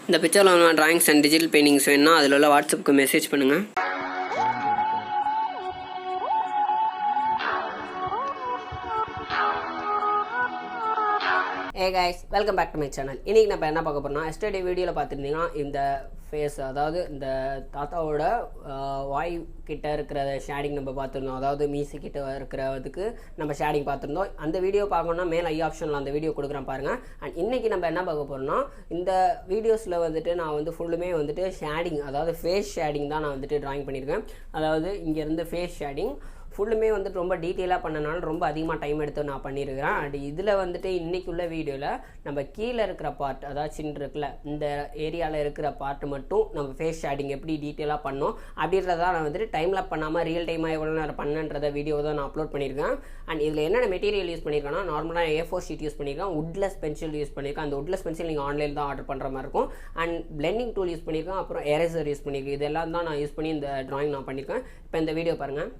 இந்த பிக்சரில் உள்ள டிராயிங்ஸ் அண்ட் டிஜிட்டல் பெயிண்டிங்ஸ் வேணும்னா அதில் உள்ள வாட்ஸ்அப்புக்கு மெசேஜ் பண்ணுங்கள். Hey guys, welcome back to my channel. இன்றைக்கி நம்ம என்ன பார்க்க போகிறோம்னா, எஸ்டர்டே வீடியோவில் பார்த்துருந்தீங்கன்னா இந்த ஃபேஸ், அதாவது இந்த தாத்தாவோட வாய் கிட்ட இருக்கிற ஷேடிங் நம்ம பார்த்துருந்தோம். அதாவது மீசி கிட்ட இருக்கிறதுக்கு நம்ம ஷேடிங் பார்த்துருந்தோம். அந்த வீடியோ பார்க்கணுன்னா மேலே ஐ ஆப்ஷனில் அந்த வீடியோ கொடுக்குறேன் பாருங்கள். அண்ட் இன்றைக்கி நம்ம என்ன பார்க்க போகிறோம்னா, இந்த வீடியோஸில் வந்துட்டு நான் வந்து ஃபுல்லுமே வந்துட்டு ஷேடிங், அதாவது ஃபேஸ் ஷேடிங் தான் நான் வந்துட்டு ட்ராயிங் பண்ணியிருக்கேன். அதாவது இங்கேருந்து ஃபேஸ் ஷேடிங் ஃபுல்லுமே வந்துட்டு ரொம்ப டீட்டெயிலாக பண்ணனால ரொம்ப அதிகமாக டைம் எடுத்து நான் பண்ணியிருக்கிறேன். அண்ட் இதில் வந்துட்டு இன்றைக்கி உள்ள வீடியோவில் நம்ம கீழே இருக்கிற பார்ட், அதாவது சின் இருக்குல்ல, இந்த ஏரியாவில் இருக்கிற பார்ட் மட்டும் நம்ம ஃபேஸ் ஷேடிங் எப்படி டீட்டெயிலாக பண்ணோம் அப்படின்றதான் நான் வந்துட்டு டைமில் பண்ணாமல் ரியல் டைமாக எவ்வளோ நேரம் பண்ணன்றத வீடியோ தான் நான் அப்லோட் பண்ணியிருக்கேன். அண்ட் இதில் என்னென்ன மெட்டீரியல் யூஸ் பண்ணியிருக்கேன்னா, நார்மலாக A4 ஷீட் யூஸ் பண்ணியிருக்கேன், உட்லெஸ் பென்சில் யூஸ் பண்ணியிருக்கேன். அந்த உட்லெஸ் பென்சில் நீங்கள் ஆன்லைனில் தான் ஆர்டர் பண்ணுற மாதிரி இருக்கும். அண்ட் பிளெண்டிங் டூல் யூஸ் பண்ணியிருக்கேன், அப்புறம் எரேசர் யூஸ் பண்ணியிருக்கேன். இதெல்லாம் தான் நான் யூஸ் பண்ணி இந்த ட்ராயிங் நான் பண்ணியிருக்கேன். இப்போ இந்த வீடியோ பாருங்கள்.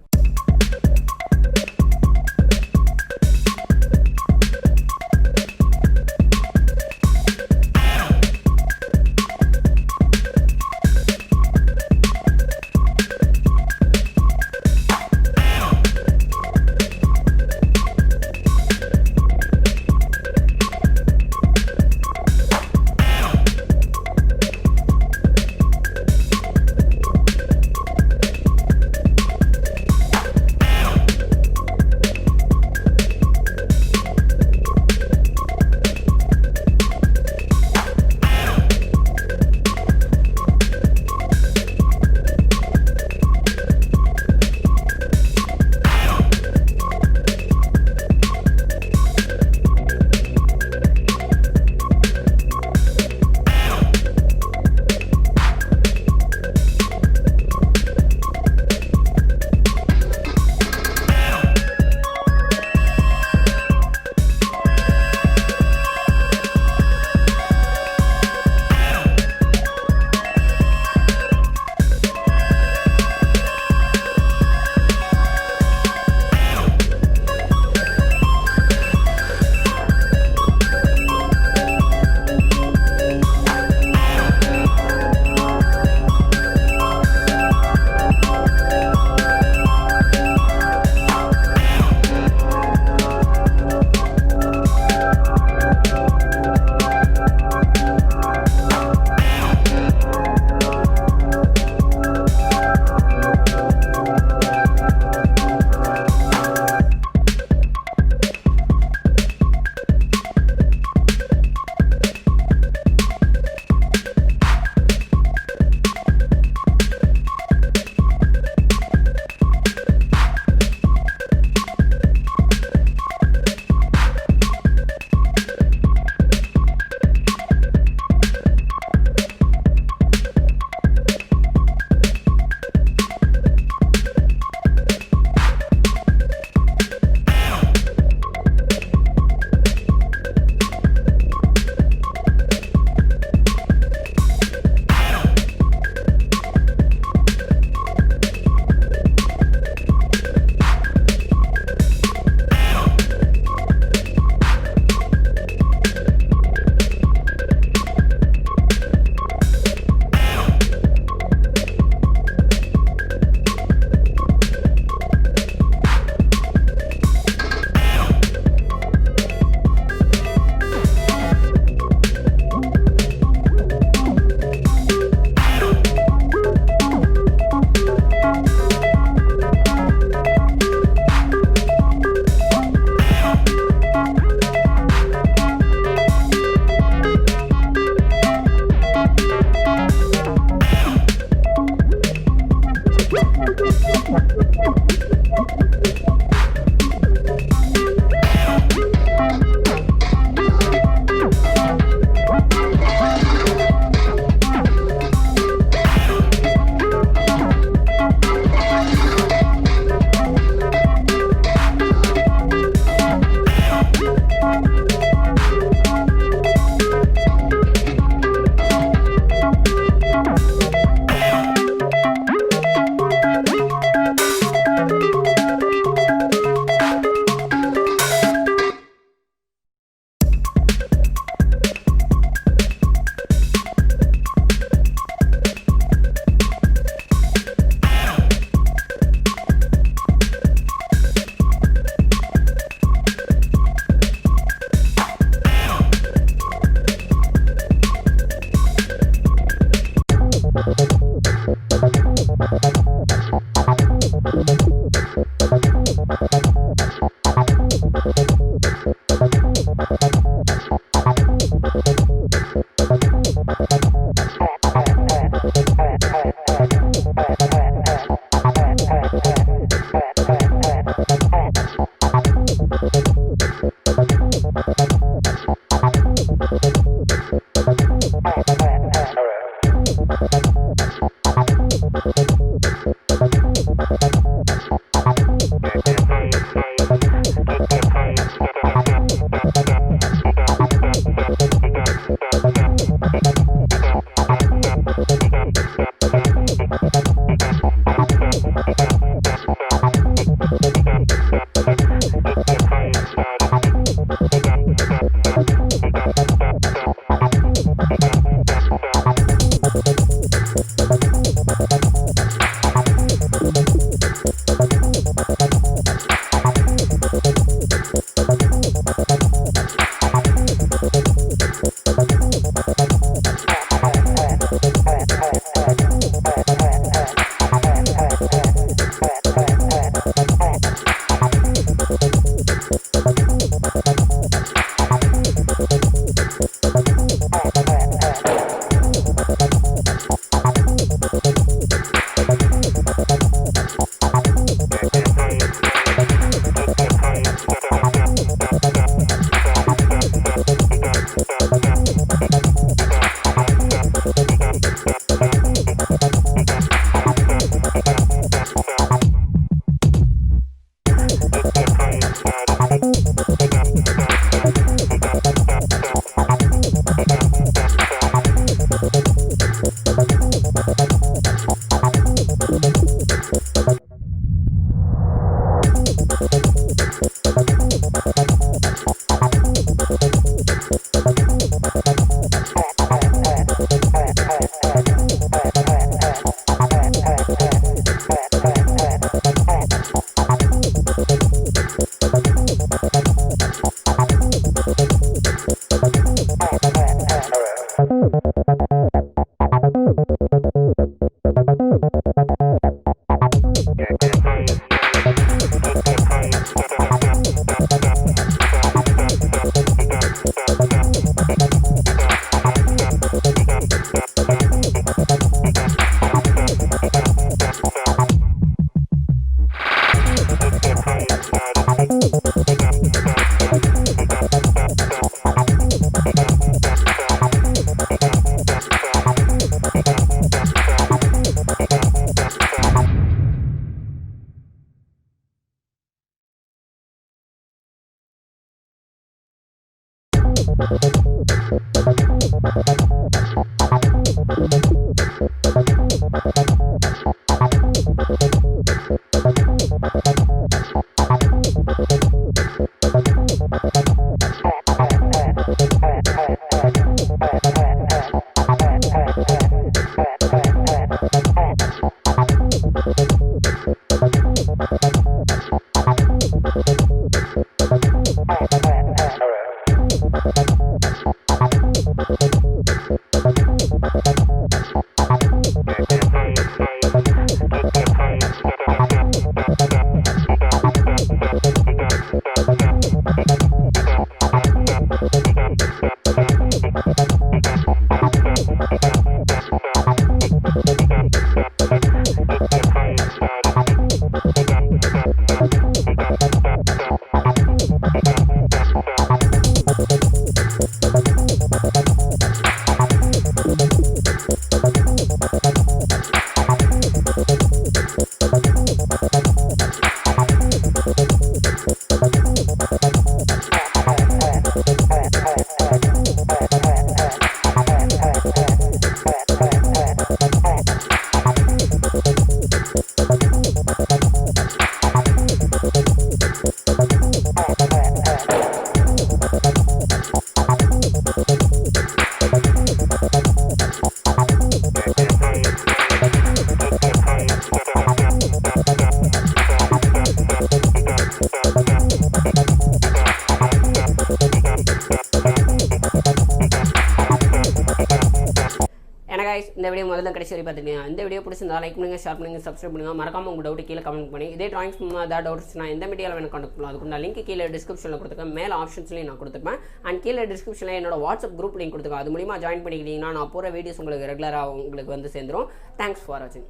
இந்த வீடியோ முதல்ல கடைசி வரை பார்த்துருக்கீங்க. இந்த வீடியோ பிடிச்சிருந்தா லைக் பண்ணுங்கள், ஷேர் பண்ணுங்கள், சப்ஸ்கிரைப் பண்ணுங்கள். மறக்காம உங்கள் டவுட் கீழே கமெண்ட் பண்ணி இதே ட்ராயிங்ஸ் ஏதாவது டவுட்ஸ்னா எந்த மீடியாவில் வேணும் கான்டெக்ட் பண்ணலாம். அதுக்கு நான் லிங்க் கீழே டிஸ்கிரிப்ஷனில் கொடுத்துருக்கேன், மேலே ஆப்ஷன்ஸ்லையும் நான் கொடுத்துருப்பேன். அண்ட் கீழே டிஸ்கிரிப்ஷனில் என்னோட வாட்ஸ்அப் குரூப் லிங்க் கொடுத்துருக்கேன். அது மூலிமா ஜாயின் பண்ணிக்கிட்டீங்கன்னா நான் போகிற வீடியோஸ் உங்களுக்கு ரெகுலராக உங்களுக்கு வந்து சேர்ந்துடும். தேங்க்ஸ் ஃபார் வாட்சிங்.